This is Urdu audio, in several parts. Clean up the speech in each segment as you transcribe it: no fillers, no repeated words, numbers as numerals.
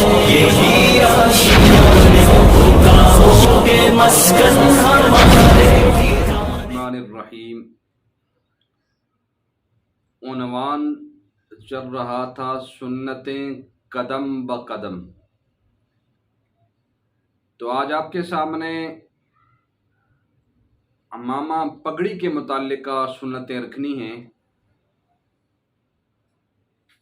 یہی آشیان خداؤں کے مسکن ہمارے الرحمن الرحیم۔ عنوان چل رہا تھا سنتیں قدم بقدم۔ تو آج آپ کے سامنے عمامہ پگڑی کے متعلقہ سنتیں رکھنی ہیں۔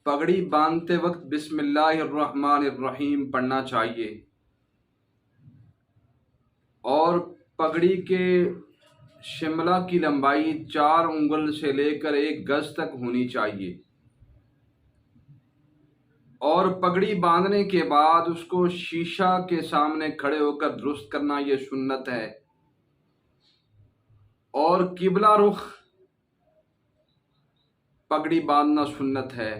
پگڑی باندھتے وقت بسم اللہ الرحمن الرحیم پڑھنا چاہیے، اور پگڑی کے شملہ کی لمبائی 4 انگل سے لے کر 1 گز تک ہونی چاہیے، اور پگڑی باندھنے کے بعد اس کو شیشہ کے سامنے کھڑے ہو کر درست کرنا یہ سنت ہے، اور قبلہ رخ پگڑی باندھنا سنت ہے۔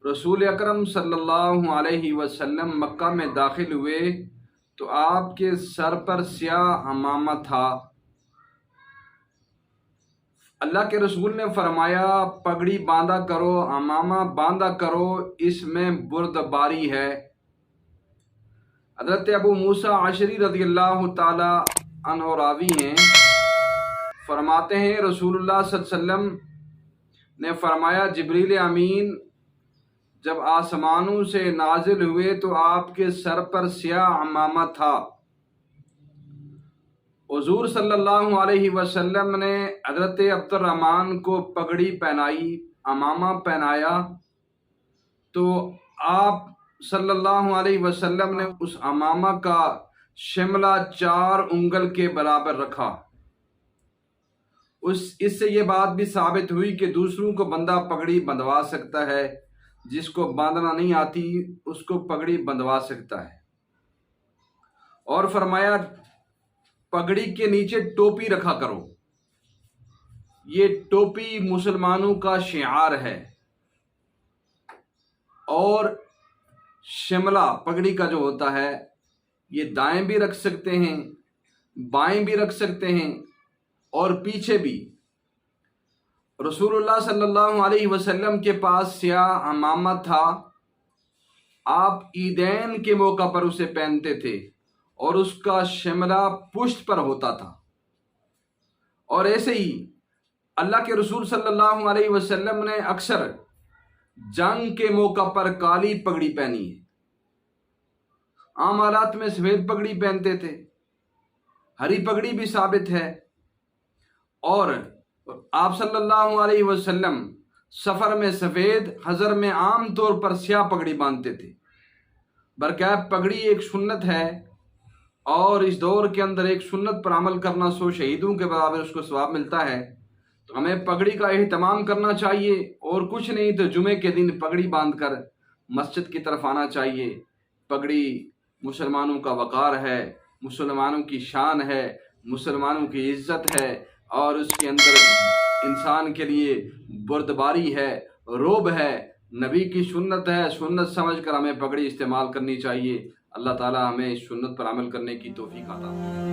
رسول اکرم صلی اللہ علیہ وسلم مکہ میں داخل ہوئے تو آپ کے سر پر سیاہ عمامہ تھا۔ اللہ کے رسول نے فرمایا پگڑی باندھا کرو، عمامہ باندھا کرو، اس میں بردباری ہے۔ حضرت ابو موسیٰ اشعری رضی اللہ تعالی عنہ راوی ہیں، فرماتے ہیں رسول اللہ صلی اللہ علیہ وسلم نے فرمایا جبریل امین جب آسمانوں سے نازل ہوئے تو آپ کے سر پر سیاہ عمامہ تھا۔ حضور صلی اللہ علیہ وسلم نے حضرت عبد الرحمن کو پگڑی پہنائی، عمامہ پہنایا، تو آپ صلی اللہ علیہ وسلم نے اس عمامہ کا شملہ 4 انگل کے برابر رکھا۔ اس سے یہ بات بھی ثابت ہوئی کہ دوسروں کو بندہ پگڑی بندھوا سکتا ہے، جس کو باندھنا نہیں آتی اس کو پگڑی بندھوا سکتا ہے۔ اور فرمایا پگڑی کے نیچے ٹوپی رکھا کرو، یہ ٹوپی مسلمانوں کا شعار ہے۔ اور شملہ پگڑی کا جو ہوتا ہے یہ دائیں بھی رکھ سکتے ہیں، بائیں بھی رکھ سکتے ہیں، اور پیچھے بھی۔ رسول اللہ صلی اللہ علیہ وسلم کے پاس سیاہ عمامہ تھا، آپ عیدین کے موقع پر اسے پہنتے تھے، اور اس کا شملہ پشت پر ہوتا تھا۔ اور ایسے ہی اللہ کے رسول صلی اللہ علیہ وسلم نے اکثر جنگ کے موقع پر کالی پگڑی پہنی ہے، عام حالات میں سفید پگڑی پہنتے تھے، ہری پگڑی بھی ثابت ہے۔ اور آپ صلی اللہ علیہ وسلم سفر میں سفید، حضر میں عام طور پر سیاہ پگڑی باندھتے تھے۔ برکیب پگڑی ایک سنت ہے، اور اس دور کے اندر ایک سنت پر عمل کرنا 100 شہیدوں کے برابر اس کو ثواب ملتا ہے۔ تو ہمیں پگڑی کا اہتمام کرنا چاہیے، اور کچھ نہیں تو جمعے کے دن پگڑی باندھ کر مسجد کی طرف آنا چاہیے۔ پگڑی مسلمانوں کا وقار ہے، مسلمانوں کی شان ہے، مسلمانوں کی عزت ہے، اور اس کے اندر انسان کے لیے بردباری ہے، روب ہے، نبی کی سنت ہے۔ سنت سمجھ کر ہمیں پگڑی استعمال کرنی چاہیے۔ اللہ تعالی ہمیں اس سنت پر عمل کرنے کی توفیق عطا فرمائے۔